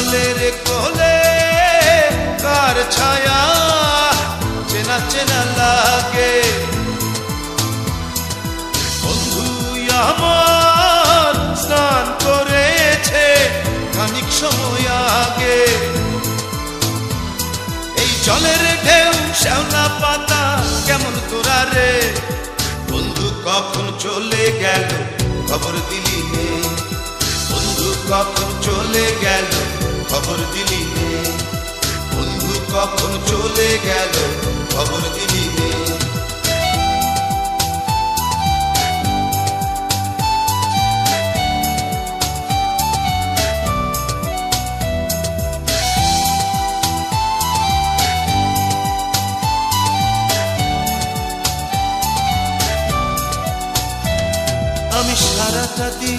জলের কোলে কার ছায়া চেনা চেনা লাগে। বন্ধু আমার স্নান করেছে খানিক সময় আগে। এই জলের ঢেউ শ্যাওলা পাতা কেমন তোরা রে, বন্ধু কখন চলে গেল খবর দিলি নে, বন্ধু কখন চলে গেল খবর দিলি নে, বন্ধু কখন চলে গেল খবর দিলি নে। আমি সারাটা দিন